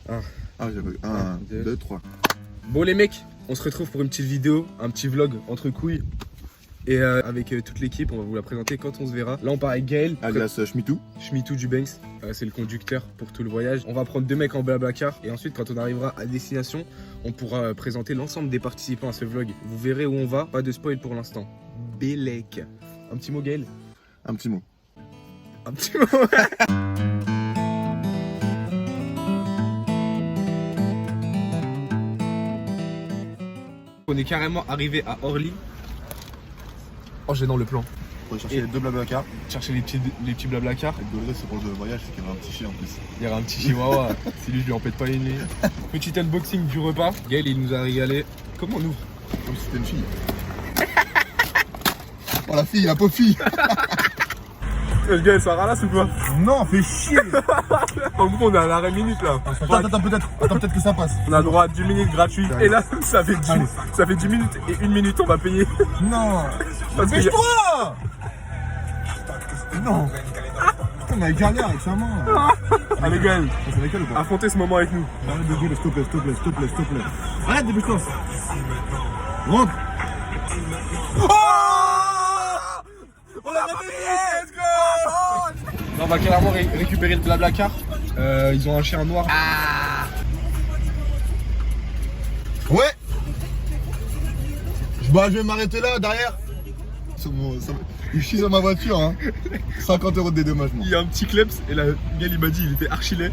1. Ah, j'avais 1, 2, 3. Bon les mecs, on se retrouve pour une petite vidéo, un petit vlog entre couilles. Et avec toute l'équipe, on va vous la présenter quand on se verra. Là on part avec Gaël, Alias Schmitou. Schmitou du Banks, c'est le conducteur pour tout le voyage. On va prendre 2 mecs en blablacar et ensuite quand on arrivera à destination, on pourra présenter l'ensemble des participants à ce vlog. Vous verrez où on va, pas de spoil pour l'instant. Bélec. Un petit mot Gaël? Un petit mot. Un petit mot. On est carrément arrivé à Orly. Oh, j'ai dans le plan. On va chercher les 2 blablacar. Chercher les petits blablacar. Et le c'est pour le voyage, c'est qu'il y aura un petit chien en plus. Il y aura un petit chihuahua. Si lui, je lui en pète pas les nez. Petit unboxing du repas. Gaël, il nous a régalé. Comment on ouvre? Comme si c'était une fille. Oh la fille, la pauvre fille. Gaël, ça ralasse ou quoi? Non, fais chier. En gros, on est à l'arrêt minute là. Attends, peut-être que ça passe. On a droit à 10 minutes gratuites. Et là, ça fait 10 minutes et 1 minute, on va payer. Non. Parce que Dépêche-toi. Non. Putain, on a galère avec sa main. Allez Gaël, C'est avec elle ou pas? affrontez ce moment avec nous. Arrête de gueuler, s'il te plaît. Arrête, dépêche-toi. Rentre. On l'a fait, let's go. On va clairement récupérer le blablacar. Ils ont un chien noir. Ouais. Bah, je vais m'arrêter là, derrière. Il chie sur ma voiture, hein. 50 € de dédommagement. Il y a un petit kleps et là, Gaël il m'a dit il était archi laid.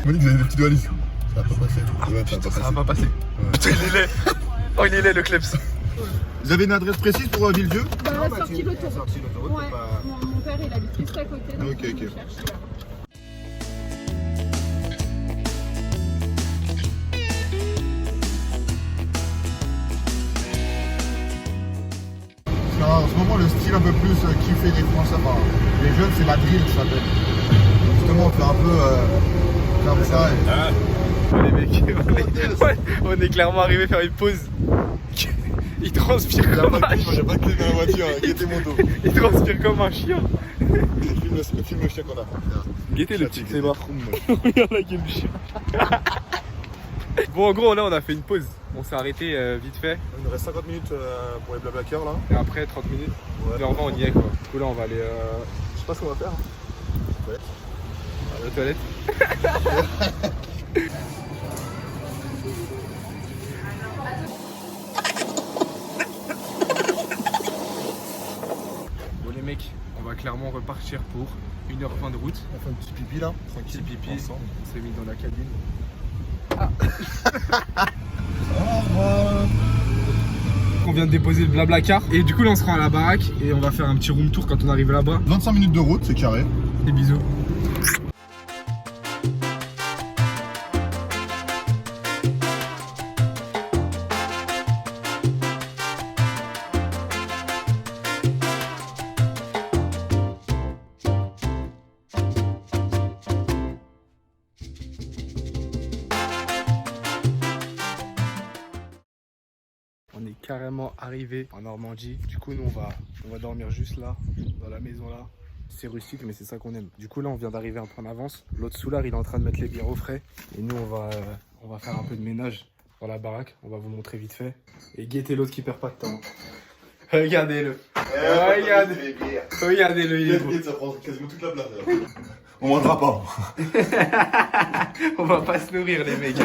Il m'a dit que vous avez des petites valises. Ça va pas passer. Ouais, Putain, ça va pas passer. Putain, il est laid. Oh, il est laid le kleps. Vous avez une adresse précise pour Villedieu? Sortie l'autoroute. Ouais, mon père il habite juste à côté. Donc Ok. on cherche. En ce moment, le style un peu plus kiffé des Français, enfin, les jeunes, c'est la drill, ça s'appelle. Justement, on fait un peu comme ça. Les mecs, on est clairement arrivé faire une pause. Il transpire comme un chien. J'ai pas de clé dans la voiture, guettez mon dos. Il transpire comme un chien. Filme le chien qu'on a. Guettez le petit clébard. Regarde la gueule du chien. Bon, en gros, là, on a fait une pause. On s'est arrêté vite fait. Il nous reste 50 minutes pour les blablacar là. Et après, 30 minutes. Ouais. Vers 20, on y est quoi. Du coup, là, on va aller. Je sais pas ce qu'on va faire. Ouais. À la toilette. Bon, les mecs, on va clairement repartir pour 1h20 de route. On fait un petit pipi là, Petit tranquille. pipi. Ensemble. On s'est mis dans la cabine. Au revoir. On vient de déposer le blablacar. Et du coup, là, on sera à la baraque. Et on va faire un petit room tour quand on arrive là-bas. 25 minutes de route, c'est carré. Des bisous. On est carrément arrivé en Normandie. Du coup, nous, on va dormir juste là, dans la maison là. C'est rustique, mais c'est ça qu'on aime. Du coup, là, on vient d'arriver un peu en avance. L'autre soulard, il est en train de mettre les bières au frais. Et nous, on va faire un peu de ménage dans la baraque. On va vous montrer vite fait. Et guettez l'autre qui perd pas de temps. Regardez-le. Regardez-le, il est beau. Ça prend quasiment toute la place. On mangera pas. On va pas se nourrir, les mecs.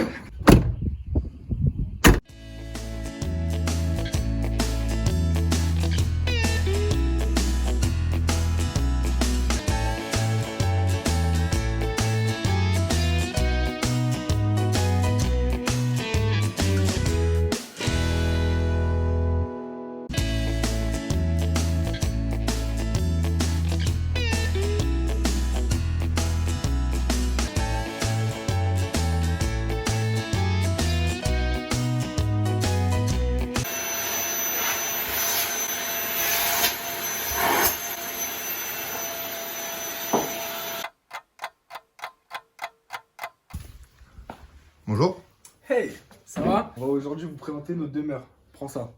Bonjour. Hey, ça va? On va aujourd'hui vous présenter notre demeure. Prends ça.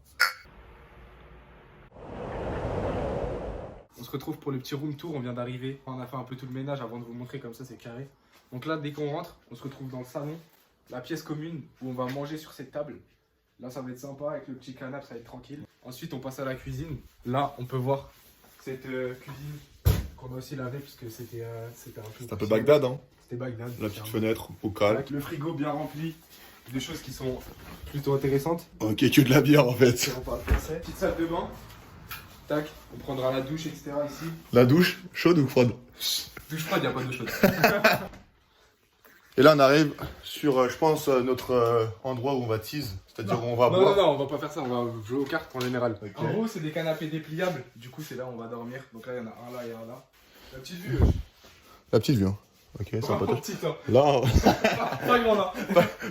On se retrouve pour le petit room tour, on vient d'arriver. On a fait un peu tout le ménage avant de vous montrer, comme ça c'est carré. Donc là, dès qu'on rentre, on se retrouve dans le salon, la pièce commune où on va manger sur cette table. Là, ça va être sympa avec le petit canapé, ça va être tranquille. Ensuite, on passe à la cuisine. Là, on peut voir cette cuisine qu'on a aussi lavée parce que c'était un peu... C'est un peu Bagdad, hein. C'était Bagdad. La petite fenêtre, au calme. Avec le frigo bien rempli, des choses qui sont plutôt intéressantes. Ok, que de la bière en fait. On parle français. Petite salle de bain. Tac, on prendra la douche, etc. ici. La douche, chaude ou froide? Douche froide, il n'y a pas d'eau chaude. Et là, on arrive sur, je pense, notre endroit où on va tease. C'est-à-dire où on va boire. Non, on va pas faire ça, on va jouer aux cartes en général. Ok. En gros, c'est des canapés dépliables. Du coup, c'est là où on va dormir. Donc là, il y en a un là et un là. La petite vue. La petite vue, hein. Ok, c'est Vraiment sympathique. petite, hein. Là, Pas grand, là.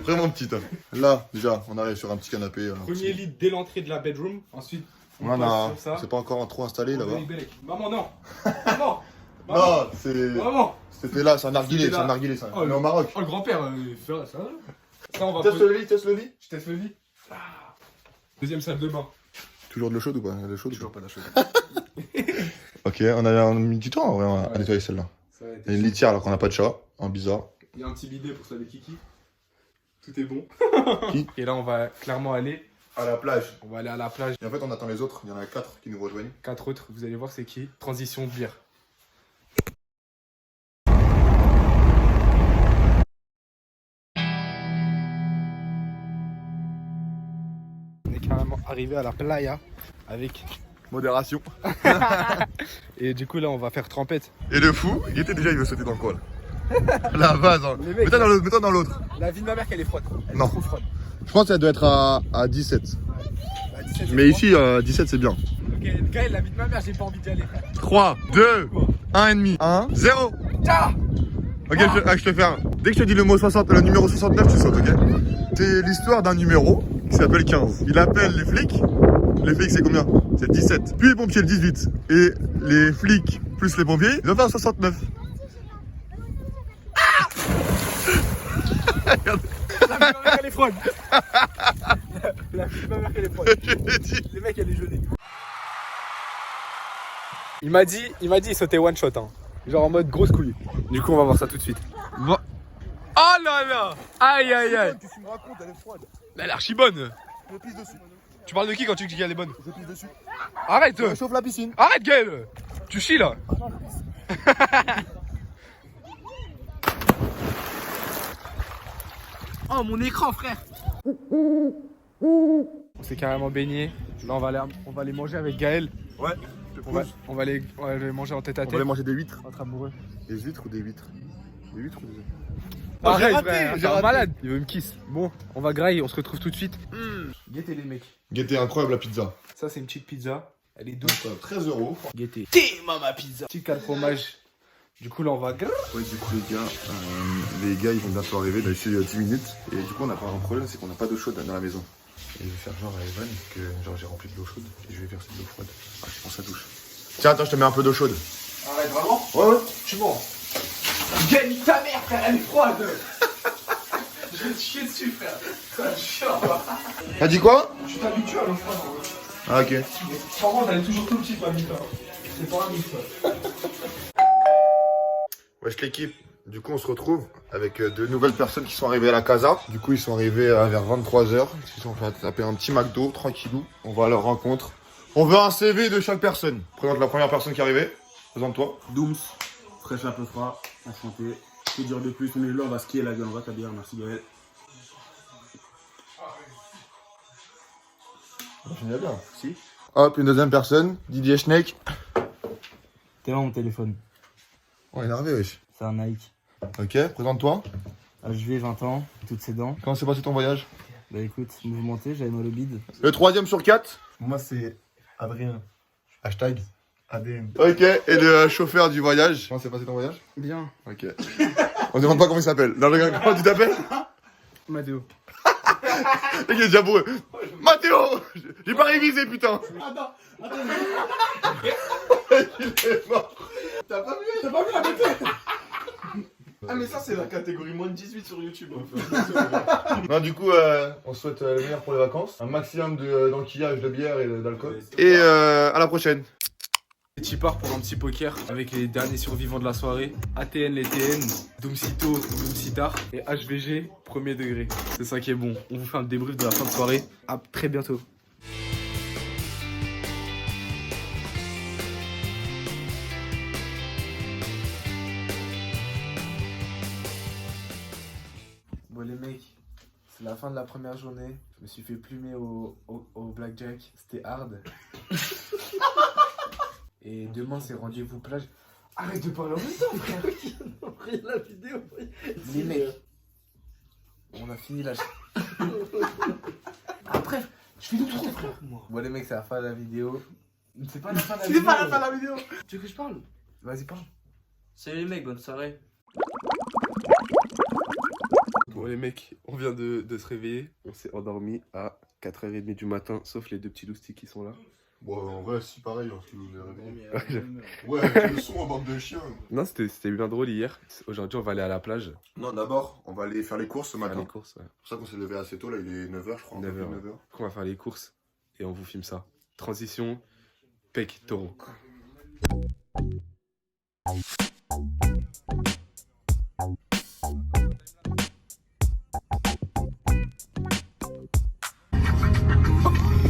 vraiment petite. Hein. Là, déjà, on arrive sur un petit canapé. Premier lit dès l'entrée de la bedroom. Ensuite, on On passe sur ça. c'est pas encore trop installé là-bas. Maman, non. Maman. Non, c'est. Maman. C'était là, c'est un narguilé, C'était c'est un là. narguilé ça. Oh, On est au Maroc. Oh, le grand-père, ça. Ça, on va Teste poser- le lit, teste le lit. Je teste le lit. Ah. Deuxième salle de bain. Toujours de l'eau chaude ou pas? De l'eau chaude. Toujours pas la chose. Ok, on a mis du temps en vrai à nettoyer celle-là. Ça va être Il y a une litière alors qu'on n'a pas de chat, en bizarre. Il y a un petit bidet pour se laver kiki. Tout est bon. Qui Et là, on va clairement aller. À la plage. On va aller à la plage. Et en fait, on attend les autres. Il y en a 4 qui nous rejoignent. 4 autres, vous allez voir c'est qui. Transition de bière. On est carrément arrivé à la playa avec. Modération. Et du coup, là, on va faire trempette. Et le fou, Gaëté déjà il veut sauter dans le coin là. La base, hein. Les mecs, Mets-toi dans l'autre. La vie de ma mère, qu'elle est froide. Elle Non. est trop froide. Je pense qu'elle doit être à 17. Bah, 17, c'est Mais froid. ici, 17 c'est bien. Ok, Gaël, la vie de ma mère, j'ai pas envie d'y aller. 3, 2, 1 et demi. 1, 0. Ciao. Ok, je te fais un. Dès que je te dis le mot 60, le numéro 69, tu sautes, ok? C'est l'histoire d'un numéro qui s'appelle 15. Il appelle les flics. Les flics, c'est combien? C'est 17. Puis les pompiers, le 18. Et les flics plus les pompiers, ils ont fait un 69. La vie de ma mère, elle est froide. La vie de ma mère, elle est froide. Je l'ai dit. Les mecs, elle est gelée. Il m'a dit, il sautait one shot, hein. Genre en mode grosse couille. Du coup, on va voir ça tout de suite. Oh là là. Aïe aïe aïe. Qu'est-ce que tu me racontes? Elle est froide. Elle est archi bonne. Je pisse dessus. Tu parles de qui quand tu dis qu'elle est bonne? Je pisse dessus. Arrête. Je chauffe la piscine. Arrête Gaël. Tu chies là. Oh mon écran frère. On s'est carrément baigné. Là on va aller manger avec Gaël. Ouais. On va les manger en tête à On va tête. aller manger des huîtres. Entre amoureux. Des huîtres ou des huîtres? Des huîtres ou des huîtres? Arrête j'ai raté, frère, j'ai t'es un raté. malade. Il veut me kiss. Bon, on va grailler, on se retrouve tout de suite. Guettez les mecs. Gaëté, incroyable la pizza. Ça c'est une petite pizza. Elle est douce. 13 €. Guettez. T'es ma pizza. Petite cale fromage. Du coup là on va Ouais, du coup les gars ils vont bientôt arriver, d'ici 10 minutes. Et du coup on a pas un problème, c'est qu'on n'a pas d'eau chaude dans la maison. Et je vais faire genre à Evan que genre j'ai rempli de l'eau chaude et je vais verser de l'eau froide. Ah, je pense sa douche. Tiens, attends, je te mets un peu d'eau chaude. Arrête vraiment. Ouais. Tu mens. Gagne ta mère frère, elle est froide. Je vais te chier dessus frère. C'est chiant. T'as dit quoi? Tu t'habitues à l'eau froide. Ah, ok. Par contre elle est toujours tout petite ma bite. C'est pas un mythe. Wesh l'équipe, du coup on se retrouve avec deux nouvelles personnes qui sont arrivées à la casa. Du coup ils sont arrivés vers 23 h. Ils sont fait taper un petit McDo, tranquillou. On va à leur rencontre. On veut un CV de chaque personne. Présente la première personne qui est arrivée. Présente-toi. Dooms, fraîche un peu froid, enchanté. Que dire de plus? Mais là on va skier la gueule, on va ta bière, merci Gaël. On finit bien. Si. Hop, une deuxième personne, Didier Schneck. T'es là mon téléphone, On est énervé wesh. c'est un Nike. Ok, présente-toi. HV 20 ans, toutes ses dents. Comment s'est passé ton voyage? Bah écoute, mouvementé, j'avais mal au bide. Le troisième sur 4. Moi, c'est Adrien. Hashtag. ADN. Ok, et le chauffeur du voyage. Comment s'est passé ton voyage? Bien. Ok. On demande pas comment il s'appelle. Non, regarde, comment tu t'appelles? Mathéo. Le gars est déjà bourré. Mathéo! J'ai pas révisé, putain! Il est mort. T'as pas vu la beauté? Ah, mais ça, c'est la catégorie moins de 18 sur YouTube. Non, du coup, on souhaite le meilleur pour les vacances. Un maximum d'enquillage de bière et d'alcool. Et à la prochaine. Petit part pour un petit poker avec les derniers survivants de la soirée. ATN, les TN, Doomsito, Doomsitar et HVG, premier degré. C'est ça qui est bon. On vous fait un débrief de la fin de soirée. À très bientôt. Bon les mecs, c'est la fin de la première journée. Je me suis fait plumer au blackjack. C'était hard. Et demain c'est rendez-vous plage. Arrête de parler en même temps frère. La vidéo. Les mecs, on a fini la... Après, je fais tout trop frère moi. Bon les mecs, c'est la fin de la vidéo. C'est pas la fin de la vidéo. C'est pas la fin de la vidéo. Tu veux que je parle? Vas-y parle. Salut les mecs, bonne soirée. Bon les mecs, on vient de se réveiller. On s'est endormi à 4h30 du matin, sauf les deux petits loustiques qui sont là. Bon, en vrai, si pareil, hein, si vous est réveillé. Ouais, Ouais, le son en bande de chiens. Non, c'était bien drôle hier. Aujourd'hui, on va aller à la plage. Non, d'abord, on va aller faire les courses ce Faire matin. les courses, ouais. C'est pour ça qu'on s'est levé assez tôt, là, il est 9h, je crois. 9h. 9h. Du coup, on va faire les courses et on vous filme ça. Transition, pec, taureau.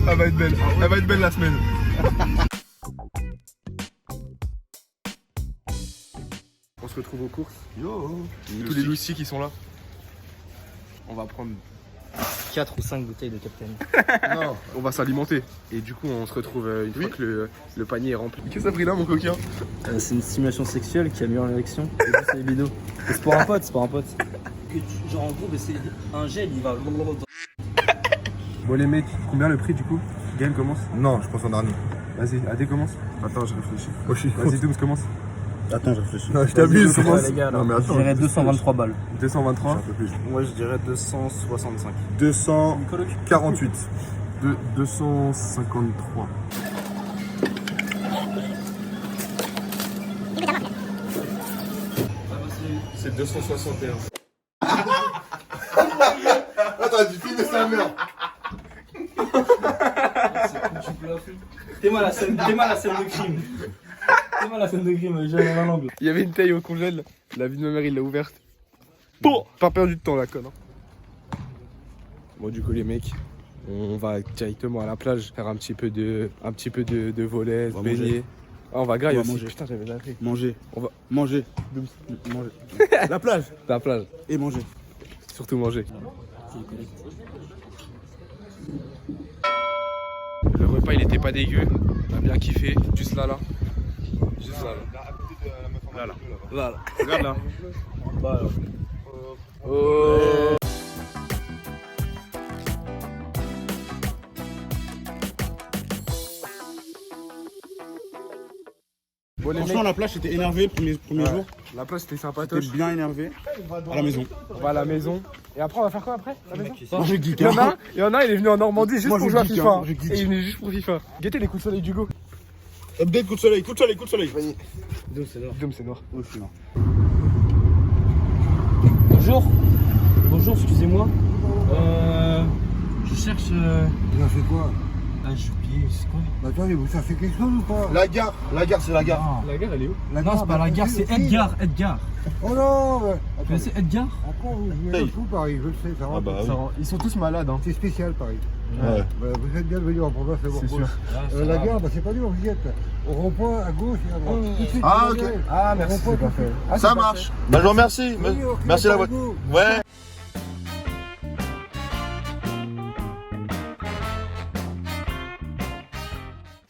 Elle va être belle. Elle va être belle la semaine. On se retrouve aux courses. Yo. Tous les loustiques qui sont là. On va prendre 4 ou 5 bouteilles de Captain. Non, on va s'alimenter. Et du coup, on se retrouve une fois que le panier est rempli. Qu'est-ce que t'as pris là, mon coquin? C'est une stimulation sexuelle qui a mis en érection. Et tout ça, les bidots. C'est pour un pote, c'est pour un pote. Genre en gros, c'est un gel, il va. Bon, les mecs, combien le prix du coup? Gaël commence. Non, je pense en dernier. Vas-y, Adé commence. Attends, je réfléchis. Vas-y, Dooms commence. Attends, je réfléchis. Non, je t'abuse, Ouais, commence. les gars, Non, mais je attends, dirais 223 balles. 223. Un peu plus. Moi, je dirais 265. 248. 253. C'est 261. Attends, tu filmes sa mère. T'es mal la scène de crime. T'es mal la scène de crime, j'ai dans l'angle. Il y avait une taille au congèle. La vie de ma mère, il l'a ouverte. Bon, pas perdu de temps là, con. Bon, du coup, les mecs, on va directement à la plage faire un petit peu de volet, se On va baigner. manger. Ah, on va grailler On va aussi. manger. Putain, j'avais zappé. Manger. On va Manger. Manger. La plage. à la plage. Et manger. Surtout manger. Le repas, il était pas dégueu. On a bien kiffé. Juste là. Juste là. Là. Regarde là. Oh. Bon, les Franchement, mecs, la plage, j'étais énervé le premier jour. la place c'était J'étais sympatoche. bien énervé. À la maison. On va à la maison. Et après, on va faire quoi après la maison? Moi, je geek. Il y en a un, il est venu en Normandie juste Moi, pour je jouer à geek, FIFA. hein, je geek. Et il est venu juste pour FIFA. Guettez les coups de soleil d'Hugo. Update, coup de soleil, coup de soleil, coup de soleil. Dom, c'est noir. Oh, je suis là. Bonjour. Bonjour, excusez-moi. Je cherche. Ça fait quoi? Ah, j'ai oublié, c'est quoi? Bah attendez, vous cherchez quelque chose ou pas? La gare, c'est la gare. La gare, elle est où? Non, c'est pas la gare, c'est Edgar. Oh non Vous attendez. connaissez Edgar? Après, vous venez de fou, Paris, je le sais, ça va. bah oui. Ils sont tous malades. Hein. C'est spécial, Paris. Ouais. Bah, vous êtes bienvenus en province, c'est bon. C'est sûr. La gare, bah, c'est pas dur, vous y êtes. Au rond-point, à gauche et à droite. Tout de suite, Ah, vous ok. verrez. Ah, Au merci, rond-point, c'est tout de parfait. suite. Ça marche. Bah, je vous remercie. Oui, ok, Merci la bah, voiture. go. Ouais.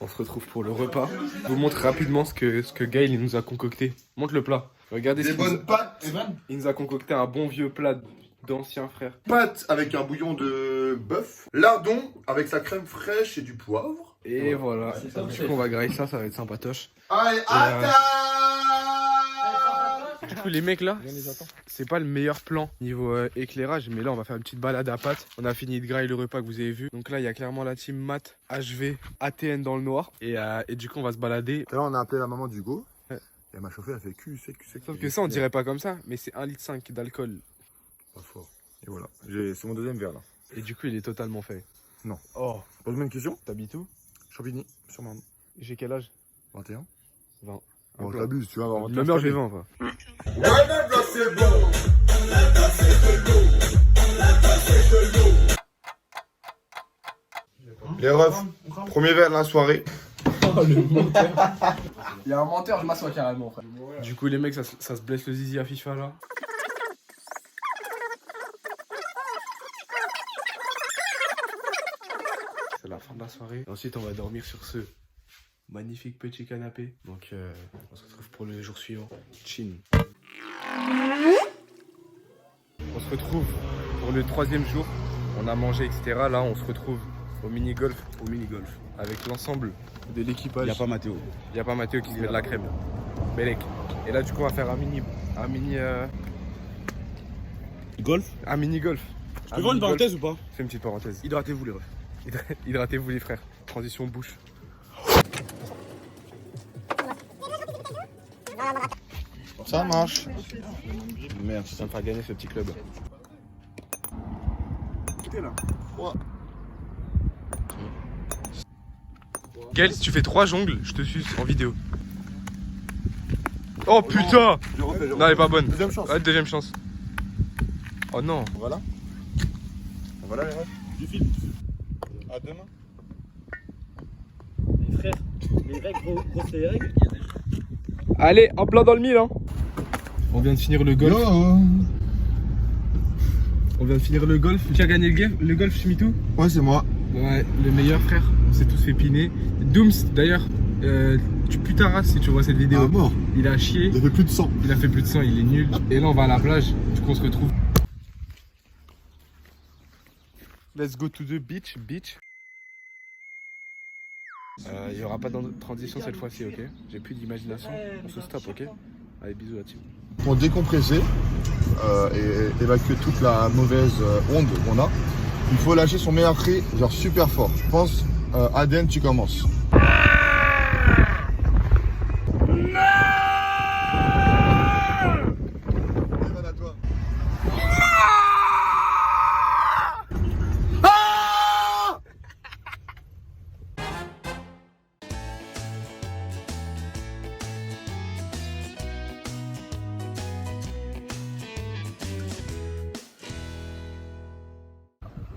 On se retrouve pour le repas. Je vous montre rapidement ce que Gaël il nous a concocté. Montre le plat. Regardez Des ce qu'il nous bonnes pâtes. il nous a concocté un bon vieux plat d'ancien frère. Pâtes avec un bouillon de bœuf. Lardon avec sa crème fraîche et du poivre. Et voilà. Du coup, on va grailler ça, ça va être sympatoche. Allez, à table. Du coup, les mecs là, c'est pas le meilleur plan niveau éclairage, mais là on va faire une petite balade à pattes. On a fini de grailler le repas que vous avez vu. Donc là, il y a clairement la team Mat, HV, ATN dans le noir. Et du coup, on va se balader. Tout à l'heure, on a appelé la maman d'Hugo. Ouais. Et elle m'a chauffé, elle fait cul sec. Sauf que ça, on dirait pas comme ça, mais c'est 1,5 litre d'alcool. Pas fort. Et voilà. C'est mon deuxième verre là. Et du coup, il est totalement fait. Non. Oh, Pose-moi une question. t'habites où? Champigny, sur Marne. J'ai quel âge? 21. 20. Bon, t'abuses, tu vas avoir Même heure, j'ai 20, quoi. Les refs, premier verre de la soirée. Il y a un menteur, je m'assois carrément, frère. Du coup, les mecs, ça se blesse le zizi à FIFA là. C'est la fin de la soirée. Et ensuite, on va dormir sur ce magnifique petit canapé. Donc, on se retrouve pour le jour suivant. Chin. On se retrouve pour le 3e jour. On a mangé, etc. Là, on se retrouve au mini-golf. Avec l'ensemble de l'équipage. Il n'y a pas Mathéo. Il n'y a pas Mathéo qui se met de la crème. Belek. Et là, du coup, on va faire un mini Golf. un mini-golf. Tu peux voir une parenthèse ou pas? Fais une petite parenthèse. Hydratez-vous les refs. Hydratez-vous, les frères. Transition bouche. Ça marche. Merde, ça me faire gagner ce petit club. Gaël, si tu fais 3 jongles, je te suce en vidéo. Oh putain! Non, elle est pas bonne. Deuxième chance. Ouais, deuxième chance. Oh non. Voilà. Voilà les refs. Du film. À demain. Les frères, les règles, grosses les règles. Allez, en plein dans le mille, hein. On vient de finir le golf. On vient de finir le golf. Tu as gagné le golf, Chimitou? Ouais, c'est moi. Ouais, le meilleur, frère. On s'est tous fait piner. Dooms, d'ailleurs, tu putes ta race si tu vois cette vidéo. Ah, mort. Il a chié. Il a fait plus de 100. Il a fait plus de 100, il est nul. Et là, on va à la plage. Du coup, on se retrouve. Let's go to the beach, bitch. Il n'y aura pas de transition cette fois-ci, ok? J'ai plus d'imagination. On se stoppe, ok? Allez, bisous la team. Pour décompresser et évacuer toute la mauvaise onde qu'on a, il faut lâcher son meilleur cri, genre super fort. Je pense, Aden, tu commences.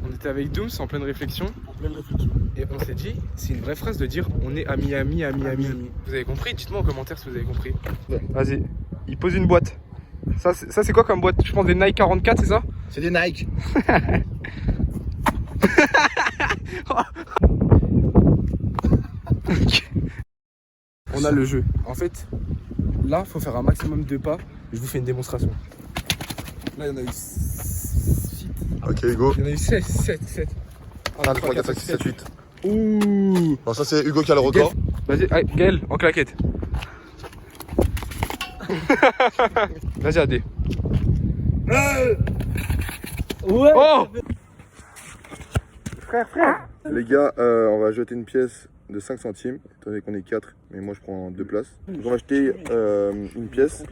On était avec Dooms en pleine réflexion. Et on s'est dit, c'est une vraie phrase de dire on est amis. Vous avez compris? Dites-moi en commentaire si vous avez compris. Vas-y, il pose une boîte. Ça c'est quoi comme boîte? Je pense des Nike 44, c'est ça? C'est des Nike. On a le jeu. En fait, là, faut faire un maximum de pas. Je vous fais une démonstration. Là, il y en a eu 6. Ok, go. Il y en a eu 7. 1, 2, 3, 4, 5, 6, 7, 8. Ouh. Bon, ça c'est Hugo qui a le record. Vas-y, allez, Gaël, en claquette. Vas-y, AD. Ouais. Oh! Les gars, on va jeter une pièce de 5 centimes, étant donné qu'on est 4, mais moi je prends 2 places. Donc on va jeter une pièce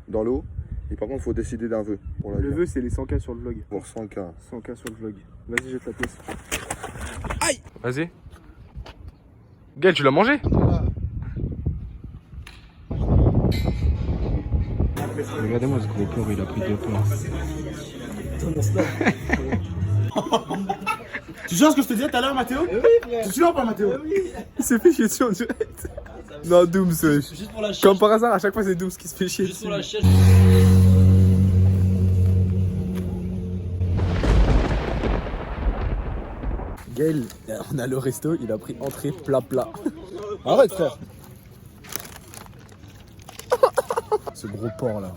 dans l'eau, et par contre il faut décider d'un vœu. Pour la Le guerre. vœu, c'est les 100K sur le vlog. Pour 100K. 100K sur le vlog. Vas-y, jette la pièce. Aïe! Vas-y. Gaël, tu l'as mangé? Regardez-moi ce gros porc, il a pris 2 plans. Tu sais ce que je te disais tout à l'heure, Mathéo? Oui, tu suis là ou pas, Mathéo? Il s'est fait chier dessus en direct. Non, Dooms, wesh. Juste pour la chier. Comme par hasard, à chaque fois c'est Dooms qui se fait chier Juste dessus. pour la chier. Gaël, on a le resto, il a pris entrée, plat. Arrête, frère. Ce gros porc là.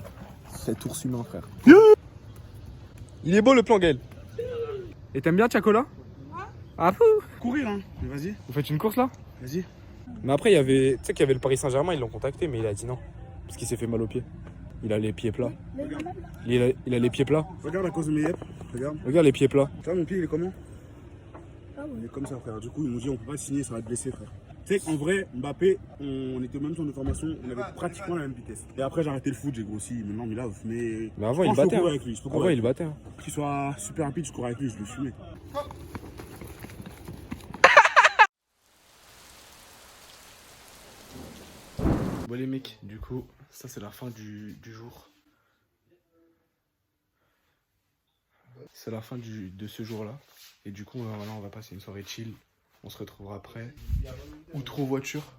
Cet ours humain, frère. Il est beau le plan, Gaël. Et t'aimes bien Tiakola? Ouais. Ah fou. Courir, hein. Mais vas-y, Vous faites une course là? vas-y. Mais après, il y avait, tu sais qu'il y avait le Paris Saint-Germain, ils l'ont contacté, mais il a dit non. Parce qu'il s'est fait mal aux pieds. Il a les pieds plats. Il a les pieds plats. Regarde à cause de mes yeux. Regarde. Regarde les pieds plats. Tu vois, mon pied, il est comment? Il est comme ça, frère. Du coup, ils m'ont dit, on peut pas signer, ça va te blesser, frère. Tu sais qu'en vrai, Mbappé, on était au même centre de formation, on avait pratiquement la même vitesse. Et après, j'ai arrêté le foot, j'ai grossi, maintenant, mais là, mais Mais avant, je il pense que je peux battait. courir Hein. avec lui. Je peux courir Avant, avec il lui. battait. Hein. Qu'il soit super rapide, je cours avec lui, je le fumais. Bon les mecs, du coup, ça c'est la fin du jour. C'est la fin de ce jour-là. Et du coup, là, on va passer une soirée chill. On se retrouvera après. Outre aux voitures.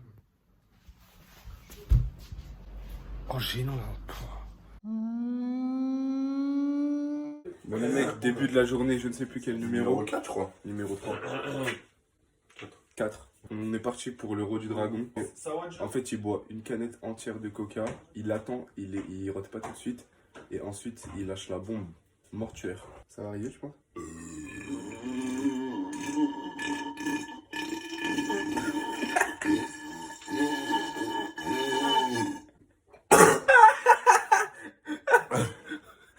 Oh, gênant là. Bon les mecs, début de la journée, je ne sais plus quel numéro. 4, je crois. Numéro 3. 4. On est parti pour l'Euro du Dragon. En fait, il boit une canette entière de coca. Il attend, il rote pas tout de suite. Et ensuite, il lâche la bombe mortuaire. Ça va arriver, je pense.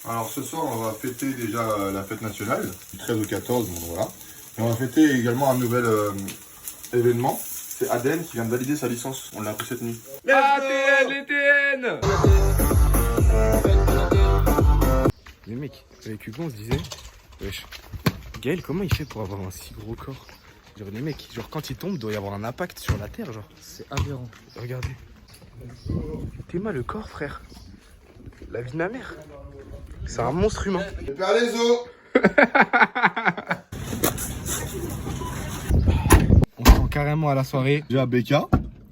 Alors ce soir, on va fêter déjà la fête nationale, du 13 au 14, donc voilà. Et on va fêter également un nouvel événement. C'est Aden qui vient de valider sa licence. On l'a appris cette nuit. ATN, ETN. Les mecs, avec Hugo, on se disait, wesh, Gaël, comment il fait pour avoir un si gros corps? Genre, les mecs, genre, quand il tombe, il doit y avoir un impact sur la terre, genre. C'est aberrant. Regardez. T'es mal le corps, frère. La vie de ma mère. C'est un monstre humain. Faire les os. On se rend carrément à la soirée. Déjà à BK.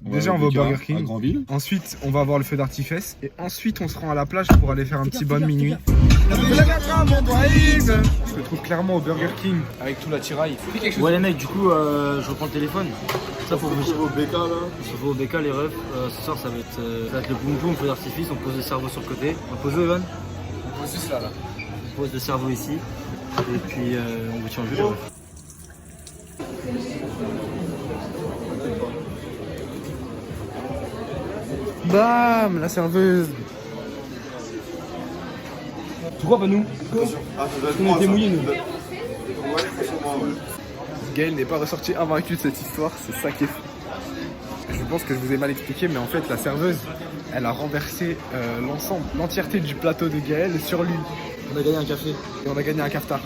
Déjà, on va au Burger King. À Granville. Ensuite, on va voir le feu d'artifice. Et ensuite, on se rend à la plage pour aller faire un petit bain de minuit. Je me trouve clairement au Burger King avec tout l'attirail. Ouais les mecs, du coup, je reprends le téléphone. Ça pour vous. Au BK là. On se voit au BK les refs. Ce soir, ça va être le boum boum, feu d'artifice. On pose le cerveau sur le côté. On pose le Evan. On pose juste là. On pose le cerveau ici. Et puis, on vous tient au jeu les refs. Bam, la serveuse. Tu crois pas nous? On était mouillés nous. Gaël n'est pas ressorti invaincu de cette histoire, c'est ça qui est fou. Je pense que je vous ai mal expliqué, mais en fait la serveuse, elle a renversé l'entièreté du plateau de Gaël sur lui. On a gagné un café. Et on a gagné un cafetard.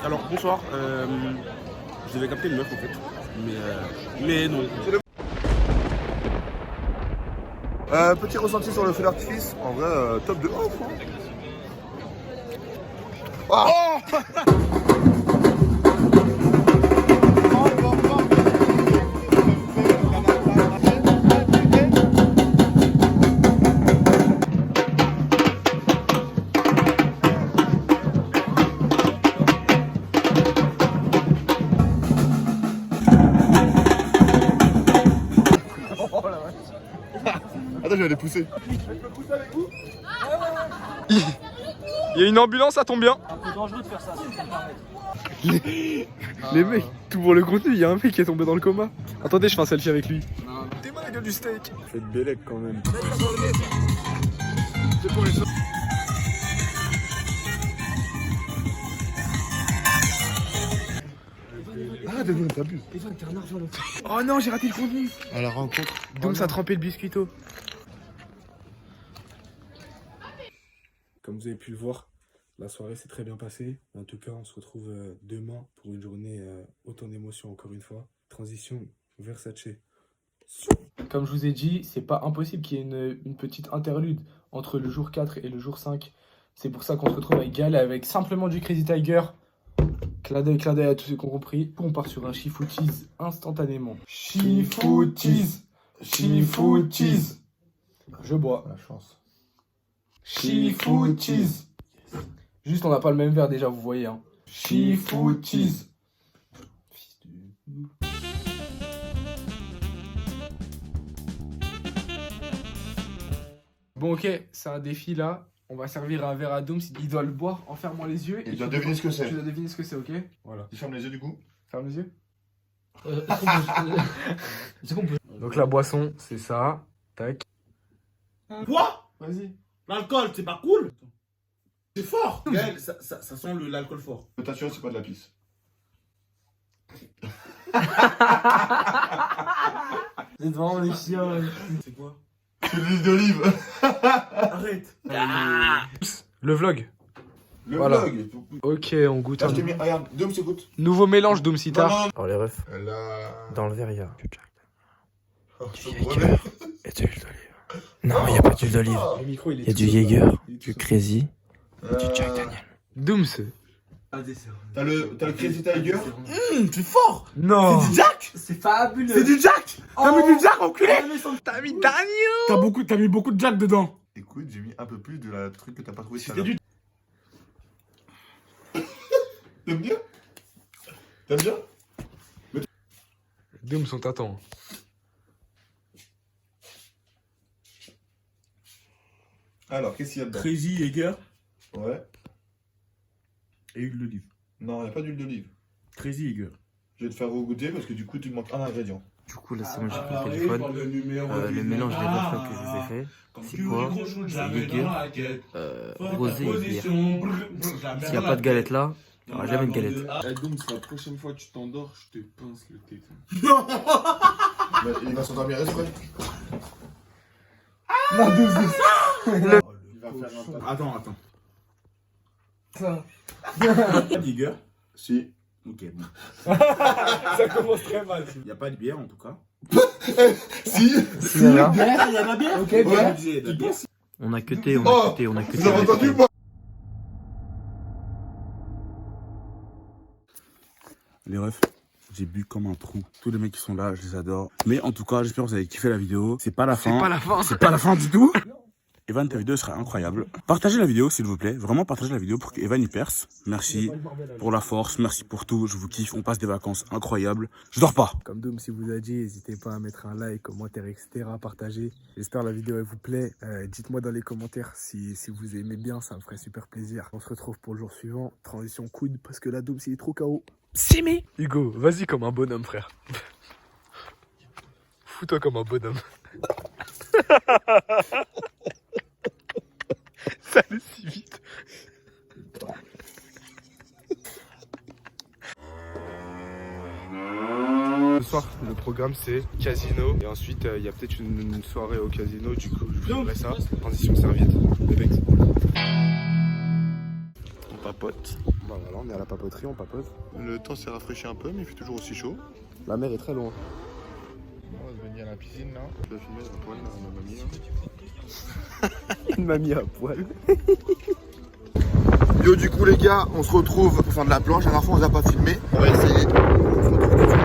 Alors bonsoir, je devais capter une meuf en fait, mais non. Petit ressenti sur le feu d'artifice. En vrai, top de ouf. Attends, je vais aller pousser. Il y a une ambulance, ça tombe bien. Un peu dangereux de faire ça, si tu peux me permettre. Les mecs, tout pour le contenu, il y a un mec qui est tombé dans le coma. Attendez, je fais un selfie avec lui. T'es mal la gueule du steak. Faites bélec quand même. C'est pour les autres. Ah, t'abuses. Evan, t'es un argent là. Oh non, j'ai raté le contenu. À la rencontre. Donc ça a trempé le biscuito. Comme vous avez pu le voir, la soirée s'est très bien passée. En tout cas, on se retrouve demain pour une journée autant d'émotions encore une fois. Transition Versace. Comme je vous ai dit, c'est pas impossible qu'il y ait une petite interlude entre le jour 4 et le jour 5. C'est pour ça qu'on se retrouve avec Gal avec simplement du Crazy Tiger. Clin d'œil à tous ceux qui ont compris. On part sur un Shifooties instantanément. Shifooties. Shifooties. Je bois. La chance. Shifooties. Juste, on n'a pas le même verre déjà, vous voyez. Hein. Shifooties. Fils de... Bon, ok, c'est un défi là. On va servir un verre à Dooms. Il doit le boire en fermant les yeux. Il doit deviner ce que c'est. Tu dois deviner ce que c'est, ok? Voilà. Tu fermes les yeux du coup. Ferme les yeux. Est-ce qu'on peut... Donc la boisson, c'est ça. Tac. Quoi? Vas-y. L'alcool, c'est pas cool? C'est fort! Gaël, ça sent l'alcool fort. Je peux t'assurer, c'est pas de la pisse. C'est vraiment des chiens. C'est quoi? C'est de l'huile d'olive. Arrête. Le vlog. Le Voilà. vlog. Ok, on goûte Là, un je t'ai mis, regarde, Dom, c'est goûte. nouveau mélange Doom Non, Sitar. non, non. Alors les refs, Là. dans le verre il y a du Jack Oh, je te promets. et de l'huile d'olive. Non, il n'y a pas d'huile d'olive. Le micro, Il y a du Jaeger, Il est du tout Crazy. Dooms. T'as le Crazy Tiger. C'est fort. Non. C'est du Jack. C'est fabuleux. C'est du Jack. T'as mis du Jack, enculé. T'as mis Daniel. T'as mis beaucoup de Jack dedans. Écoute, j'ai mis un peu plus de la truc que t'as pas trouvé. C'était du. T'aimes bien? T'aimes bien? Dooms, on t'attend. Alors, qu'est-ce qu'il y a dedans? Crazy Jaeger Ouais. et huile d'olive. Non, il n'y a pas d'huile d'olive. Crazy Jaeger. Je vais te faire regoûter parce que du coup, tu me manques un ingrédient. Du coup, là, c'est moi, j'ai pris le téléphone. Le mélange des refs que je vous ai fait, c'est quoi? C'est Jaeger, rosé et bière. S'il n'y a pas de galette là, il n'y aura jamais de galette. Donc, la prochaine fois que tu t'endors, je te pince le téton. Mais il va s'endormir exprès. Il va faire un. Attends. Jaeger. Si. Ok, bon. Ça commence très mal. Il n'y a pas de bière en tout cas. Si. Il y en a. Il y en a bien. Ok, Ouais. On a cuté, on Oh, a cuté, on a cuté. Vous avez entendu, moi? Les refs, j'ai bu comme un trou. Tous les mecs qui sont là, je les adore. Mais en tout cas, j'espère que vous avez kiffé la vidéo. C'est pas la fin. C'est pas la fin. C'est pas la fin du tout. Evan, ta vidéo sera incroyable. Partagez la vidéo, s'il vous plaît. Vraiment, partagez la vidéo pour qu'Evan y perce. Merci pour la force, merci pour tout. Je vous kiffe. On passe des vacances incroyables. Je dors pas. Comme Doom, si vous a dit, n'hésitez pas à mettre un like, commentaire, etc. Partagez. J'espère la vidéo elle vous plaît. Dites-moi dans les commentaires si vous aimez bien, ça me ferait super plaisir. On se retrouve pour le jour suivant. Transition coude parce que la Doom, il est trop KO. C'est mais Hugo, vas-y comme un bonhomme, frère. Fous-toi comme un bonhomme. Ça allait si vite. Ce soir, le programme c'est casino. Et ensuite, il y a peut-être une soirée au casino. Du coup, je vous ferai ça. Transition serviette. Les mecs. On papote. Bah voilà, on est à la papoterie, on papote. Le temps s'est rafraîchi un peu, mais il fait toujours aussi chaud. La mer est très loin. On va se baigner à la piscine là. Je vais filmer la poêle, ma mamie. Une mamie à poil. Yo, du coup, les gars, on se retrouve pour faire de la planche. La dernière fois, on les a pas filmé. On va essayer. On se retrouve tout de suite.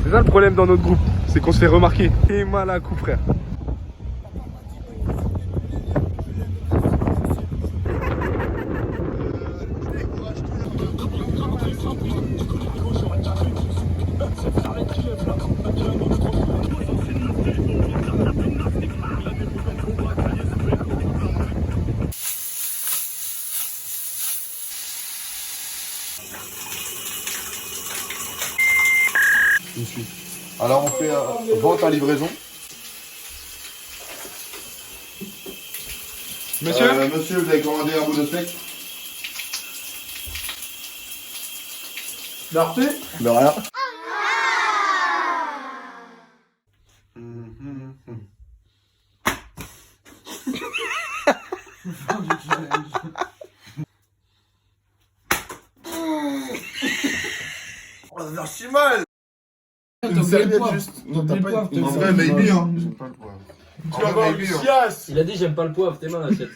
C'est ça le problème dans notre groupe, c'est qu'on se fait remarquer. Et mal à coup, frère. Alors, on fait vente à livraison. Monsieur Monsieur, vous avez commandé un bout de steak? Merci. De rien. Oh, ça fait si mal. Une serviette juste. Non, t'as pas une... En vrai, maybe, hein. J'aime pas le poivre. Tu vas avoir une chiasse. Il a dit j'aime pas le poivre, t'es mal la tête.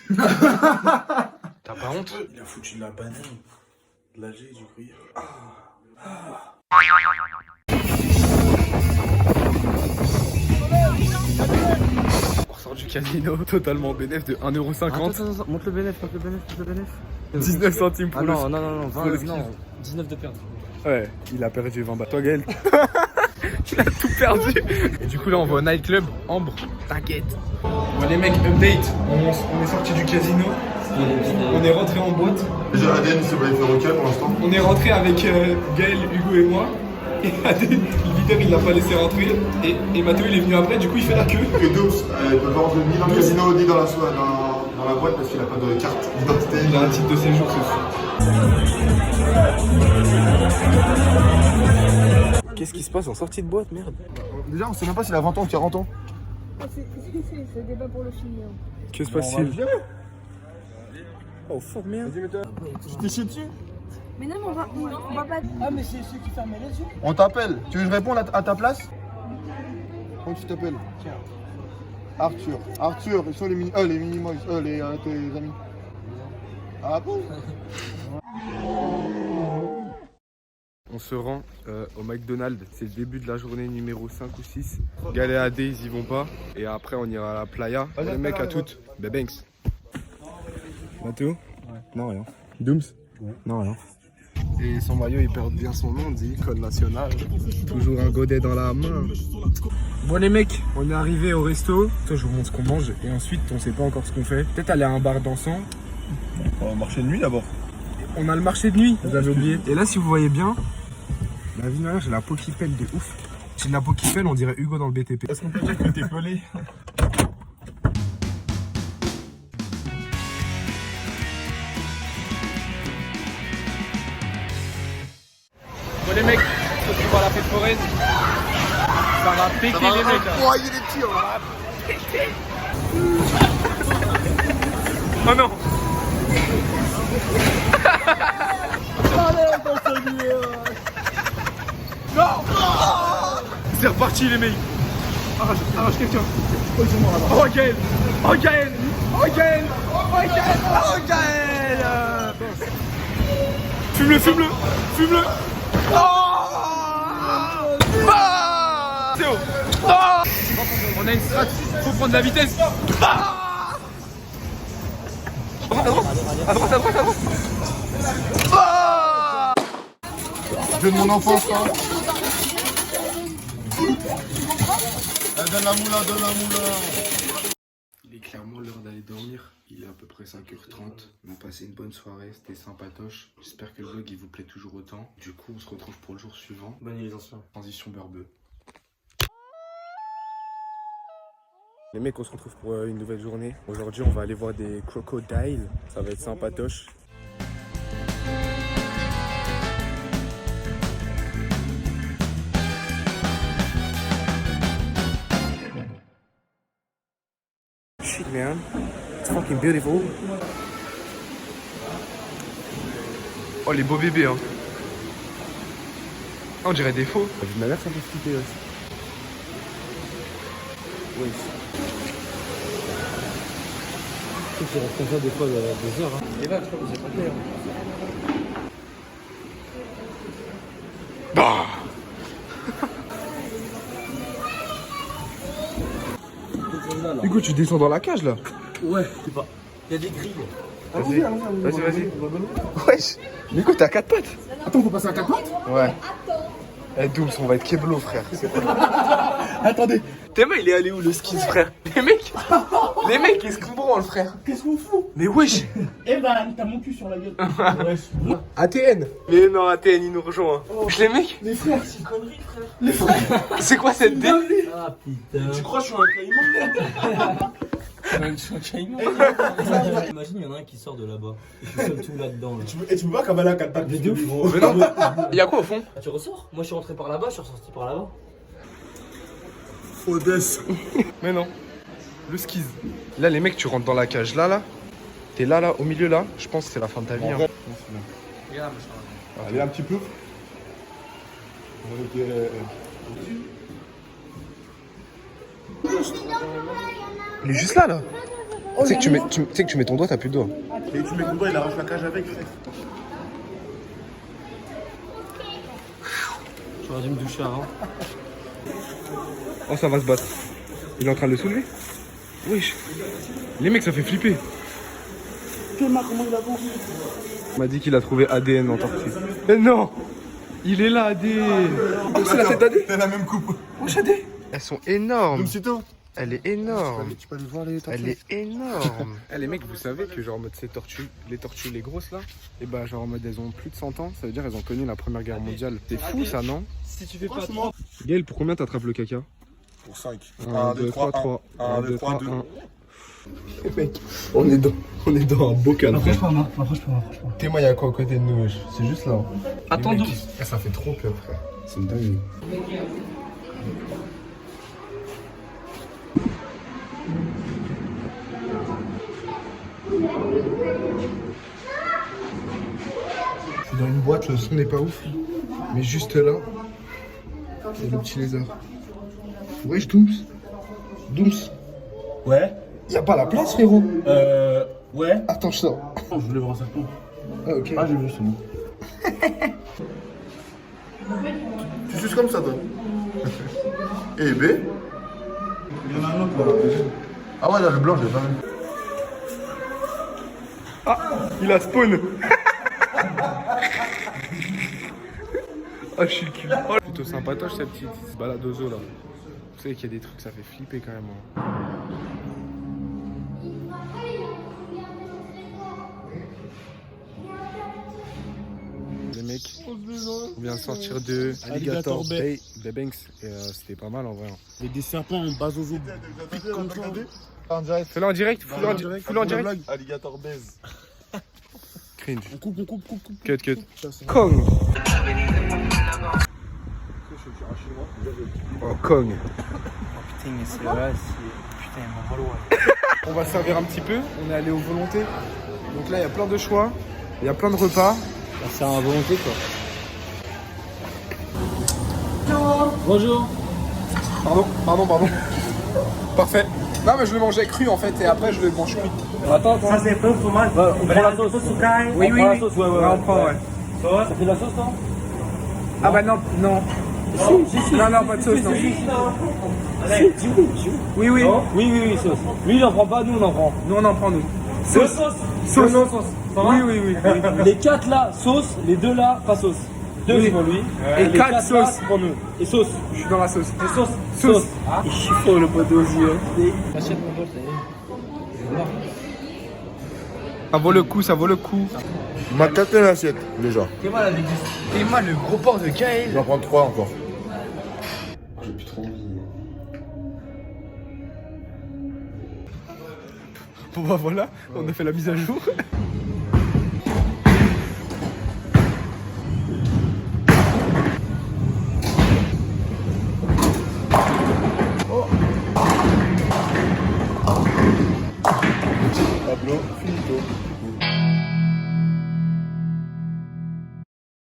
T'as pas honte? Il a foutu de la banane, de la jet, du gruyère. On ressort du casino, totalement bénéf de 1,50€. Attends, monte le bénéf, monte le bénéf. 19 centimes pour Ah le non, non, pour le 20, non, 19 de perdre. Ouais, il a perdu 20 balles. Toi, Gaël, il a tout perdu. Et du coup, là, on va au nightclub. Ambre, t'inquiète. Bon, les mecs, update. On est sorti du casino. On est rentré en boîte. Déjà, ADN, il s'est pas fait requin pour l'instant. On est rentré avec Gaël, Hugo et moi. Et ADN, le leader, il l'a pas laissé rentrer. Et Mathéo, il est venu après, du coup, il fait la queue. Que Dooms, il peut pas rentrer ni dans le casino, ni dans la boîte parce qu'il a pas de carte d'identité. Il a un titre de séjour, ce soir. Qu'est-ce qui se passe en sortie de boîte, merde? Déjà, on sait même pas s'il a 20 ans ou 40 ans. C'est débat pour le film. Que se passe-t-il? Oh fuck, merde. Tu t'es chié dessus? Mais non, on va pas. Ah, mais c'est ceux qui ferment les yeux. On t'appelle. Tu veux que je réponde à ta place? Comment tu t'appelles? Arthur. Arthur, ils sont les mini-moys, tes amis. Ah bon? On se rend au McDonald's, c'est le début de la journée numéro 5 ou 6. Gal et AD, ils y vont pas. Et après, on ira à la playa. Les mecs à toutes. Banks. Mathéo? Ouais. Non, rien. Dooms? Ouais. Non, rien. Et son maillot, il perd bien son nom, on dit, code national. Toujours un godet dans la main. Bon les mecs, on est arrivé au resto. Toi, je vous montre ce qu'on mange. Et ensuite, on sait pas encore ce qu'on fait. Peut-être aller à un bar dansant. On va marcher de nuit d'abord. On a le marché de nuit, vous avez oublié. Et là, si vous voyez bien, la vie j'ai la peau qui pèle de ouf. J'ai de la peau qui pèle, on dirait Hugo dans le BTP. Est-ce qu'on peut dire que t'es pelé? Bon les mecs, on se retrouve à la fête foraine. Ça va péter les mecs. Envoyer les tirs, on va péter. Oh non. Non. C'est reparti les mecs. Arrache quelqu'un. Oh Gaël. Oh Gaël. Oh Gaël. Oh Gaël. Oh Gaël. Fume-le, fume-le. Fume-le. Oh. Ah. C'est haut. Oh. On a une strat. Faut prendre de la vitesse. Ah. À droite, à droite, à droite, à droite. Ah. Jeu de mon enfance, hein. Donne la moula, donne la moula. Il est clairement l'heure d'aller dormir. Il est à peu près 5h30. On a passé une bonne soirée, c'était sympatoche. J'espère que le vlog il vous plaît toujours autant. Du coup, on se retrouve pour le jour suivant. Bonne nuit les anciens. Transition beurre-bœuf. Les mecs, on se retrouve pour une nouvelle journée. Aujourd'hui, on va aller voir des crocodiles. Ça va être sympatoche. Shit, man. It's fucking beautiful. Oh, les beaux bébés, hein. On dirait des faux. La vie de ma mère, ça me fait flipper aussi. Oui. Tu restes comme ça des fois des heures. Hein. Et là, je crois que c'est pas clair. Bah. Hugo, tu descends dans la cage là? Ouais, je sais pas. Il y a des grilles. Vas-y, vas-y. Wesh, Nico, t'es à 4 pattes. Attends, faut passer à 4 pattes? Ouais. Eh, Dooms, on va être Keblo, frère. Attendez. T'es il est allé où le skis, frère? Les mecs, qu'est-ce qu'on branle, frère? Qu'est-ce qu'on fout? Mais wesh. Eh ben, t'as mon cul sur la gueule. ATN. Mais non, ATN, il nous rejoint. Oh. Les mecs. Les frères, c'est une connerie, frère. Les frères. C'est quoi cette dé? Ah putain. Tu crois que je suis un caïman? Imagine, il y en a un qui sort de là-bas. Et je suis seul tout là-dedans. Là. Et tu peux pas cavaler à 4 pattes. Mais de ouf. Mais non, il y a quoi au fond? Ah, tu ressors? Moi je suis rentré par là-bas, je suis ressorti par là-bas. Odesse. Mais non. Le skis. Là, les mecs, tu rentres dans la cage là. T'es là, au milieu là. Je pense que c'est la fin de ta vie. Hein. Allez, un petit peu. Il est juste là. Tu sais que tu mets ton doigt, t'as plus de doigt. Et tu mets ton doigt, il arrache la cage avec, frère. J'aurais dû me doucher avant. Oh, ça va se battre. Il est en train de le soulever? Wesh. Les mecs, ça fait flipper. Comment il a bon? Il m'a dit qu'il a trouvé ADN en tortue. Mais non! Il est là, AD! Oh, c'est la tête d'AD! C'est la même coupe. Oh, AD! Elles sont énormes! Doomsito, Elle est énorme. Tu peux aller voir les tortues. Elle est énorme. Les mecs, vous savez que genre en mode ces tortues, les grosses là, et bah genre en mode elles ont plus de 100 ans, ça veut dire elles ont connu la première guerre mondiale. C'est fou ça, non? Si tu fais pas Gaël, pour combien t'attrapes le caca? Pour 5. 1, 2, 3, 3. 1, 2, 3, 2. Mec, on est dans un beau cadre. Franchement. Témoin, il y a quoi à côté de nous? C'est juste là. Attends, Ça fait trop peur, frère. C'est une dinguerie. C'est dans une boîte, le son n'est pas ouf. Mais juste là, il y a le petit lézard. Wesh, Dooms. Ouais. Y a pas la place, frérot. Ouais. Attends, je sors. Je voulais voir ça. Ah, ok. Ah, j'ai vu, c'est bon. Tu suces comme ça, toi. Et B. Il y en a un autre là. Ah ouais, là, le blanc, je l'ai pas vu. Il a spawn. Ah, je suis le cul. Oh, plutôt sympatoche cette petite. Il se balade aux eaux là. Vous savez qu'il y a des trucs, ça fait flipper quand même. Hein. Les mecs, on vient de sortir de Alligator Bay de Banks et c'était pas mal en vrai. Avec des serpents en bas aux eaux. Comme ça. Fais-le en direct, fais-le en direct. Alligator baise. Cringe. On coupe. Cut. Kong. Oh, Kong. Putain, mais c'est vrai, putain, il m'a valoir. On va servir un petit peu, on est allé aux volontés. Donc là, il y a plein de choix, il y a plein de repas. C'est à volonté quoi. Bonjour. Pardon. Parfait. Non, mais je le mangeais cru en fait, et après je le mange cuit. Attends. Ça c'est peu fromage. On prend la sauce. Oui. La sauce, ouais. On prend, ouais. Ça fait de la sauce, non? Ah bah non. Si. Non, pas de sauce, non. Allez, dis oui. Oui, sauce. Lui, il en prend pas, nous, on en prend. Nous, on en prend, nous. Sauce. Sauce. Ça va? Oui. Les 4 là, sauce. Les 2 là, pas sauce. 2 c'est pour lui. Et les 4 là, sauces. c'est pour nous. Et sauce. Je suis dans la sauce. Et Sauce. Ah, il chiffre le poteau aussi. Achète mon pote, Ça vaut le coup. Ma tête et l'assiette, déjà. T'es mal avec du. T'es mal le gros porc de Gaël. Je vais en prendre 3 encore. J'ai plus trop envie. Bon bah voilà, on a fait la mise à jour. Pablo, finito.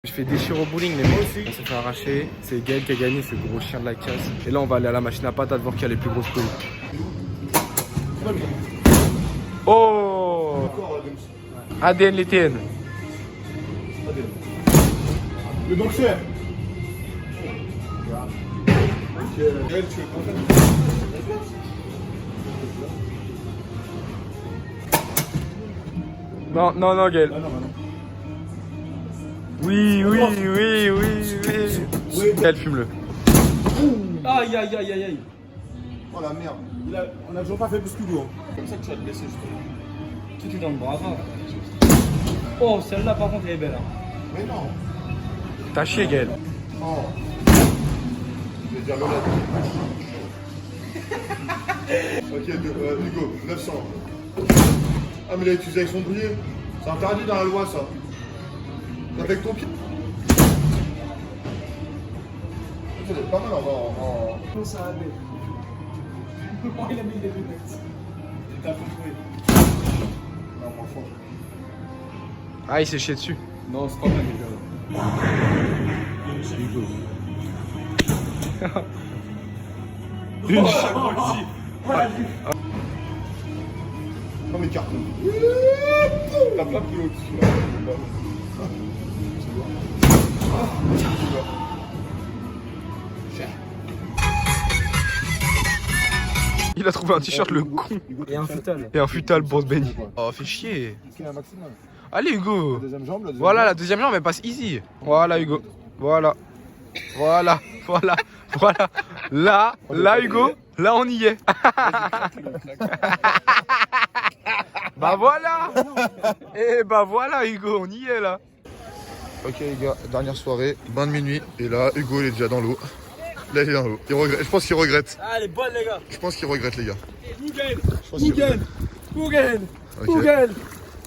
Je fais déchirer au bowling, mais moi aussi. On s'est fait arracher. C'est Gaël qui a gagné, ce gros chien de la casse. Et là, on va aller à la machine à patates voir qui a les plus grosses couilles. Oh ADN les TN. Le boxeur. Non, Gaël. Oui. Gaël, fume-le. Aïe. Oh la merde. On a toujours pas fait plus que hein. Comme ça que tu vas te blesser justement. Tout est dans le bras. Oh, celle-là par contre elle est belle. Hein. Mais non. T'as chié, Gaël. Oh. Je vais dire le Ok, Hugo, 900. Ah, mais il a utilisé avec son boulier. C'est interdit dans la loi, ça. Avec ton pied. Ça doit être pas mal en. Non, ça a aidé. Il a mis des lunettes. Il t'a compris. Non, franchement. Ah, il s'est chié dessus. Non, c'est pas mal, les gars. C'est Hugo. Non, mais carton. T'as pas plus haut. Il a trouvé un t-shirt, le con. Et un futal. Et un futal, boss Benny. Oh, fait chier. Allez, Hugo. Voilà, la deuxième jambe, elle passe easy. Voilà, Hugo. Voilà. Là, Hugo. Là, on y est. Bah voilà. Et bah voilà, Hugo, on y est là. Ok les gars, dernière soirée, bain de minuit. Et là, Hugo il est déjà dans l'eau. Là il est dans l'eau. Il regrette. Je pense qu'il regrette. Ah, elle est bonne, les gars. Je pense qu'il regrette les gars. Mugen, Je pense qu'il regrette. Mugen, Ok. Mugen,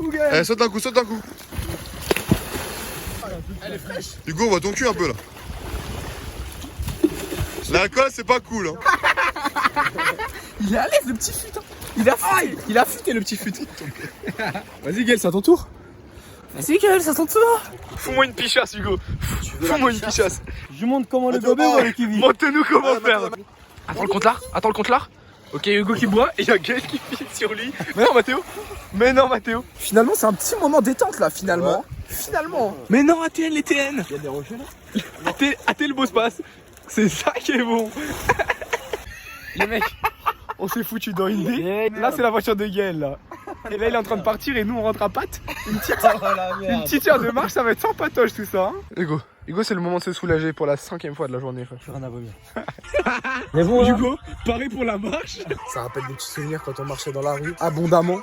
Mugen. Eh, saute un coup, saute un coup. Elle est fraîche. Hugo, on voit ton cul un peu là. La colle, c'est pas cool. Hein. Il est à l'aise, le petit fut. Il a futé, le petit fut. Vas-y, Gaël, c'est à ton tour. Vas-y, Gaël, c'est à ton tour. Fous-moi une pichasse, Hugo. Fous-moi une pichasse. Je lui montre comment le gober ou le kiwi. Montre-nous comment faire. Attends le compte là. Ok, Hugo qui boit et il y a Gaël qui file sur lui. Mais non, Mathéo. Finalement, c'est un petit moment détente là, finalement. Finalement. Mais non, ATN, les TN. Il y a des rochers là. ATN, le beau space. C'est ça qui est bon. Les mecs, on s'est foutu dans une dé. Là, c'est la voiture de Gaël là. Et là, il est en train de partir et nous, on rentre à patte. Une petite heure de marche, ça va être sans patoche tout ça. Hein. Hugo, c'est le moment de se soulager pour la 5e fois de la journée. Je suis rien à vomir. Mais bon, Hugo, pareil pour la marche. Ça rappelle des petits souvenirs quand on marchait dans la rue, abondamment.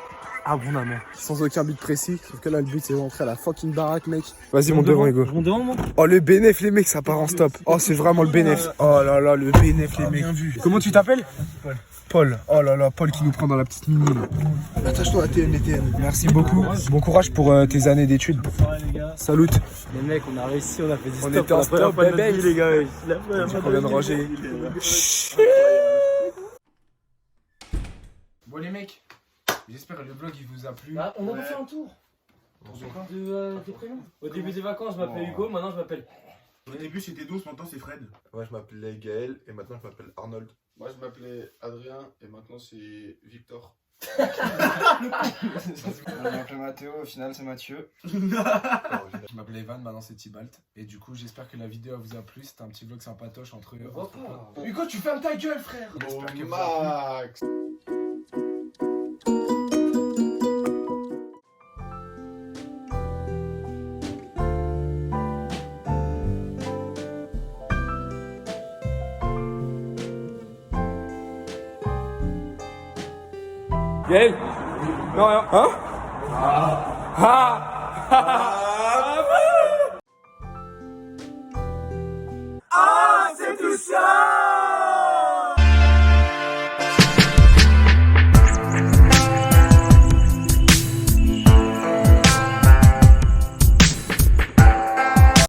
Sans aucun but précis. Sauf que là, le but, c'est d'entrer à la fucking baraque, mec. Vas-y, monte devant, Hugo. Je monte devant, moi. Oh, le bénéf, les mecs, ça part en stop. Oh, c'est vraiment le bénéf. Oh là là, le bénéf, les mecs. Comment tu t'appelles? Paul. Oh là là, Paul qui nous prend dans la petite mini. Attache-toi à TN, les TN. Merci beaucoup. Bon courage pour tes années d'études. Salut. Les mecs, on a réussi, on a fait du stop. On était en stop, bébé. Les gars, On vient de ranger. Bon, les mecs, j'espère que le vlog il vous a plu. Bah, on a refait un tour. De prénom. Au début des vacances, je m'appelais Hugo, maintenant je m'appelle. Au début c'était Douce, maintenant c'est Fred. Moi je m'appelais Gaël et maintenant je m'appelle Arnold. Moi je m'appelais Adrien et maintenant c'est Victor. Je m'appelle Mathéo, au final c'est Mathieu. Je m'appelle Evan, maintenant c'est Tibalt. Et du coup, j'espère que la vidéo vous a plu. C'était un petit vlog sympatoche entre eux. Hugo, tu fermes ta gueule, frère. J'espère que vous a plu. Max. Gaël. Non, rien. Hein? Ah, c'est tout ça.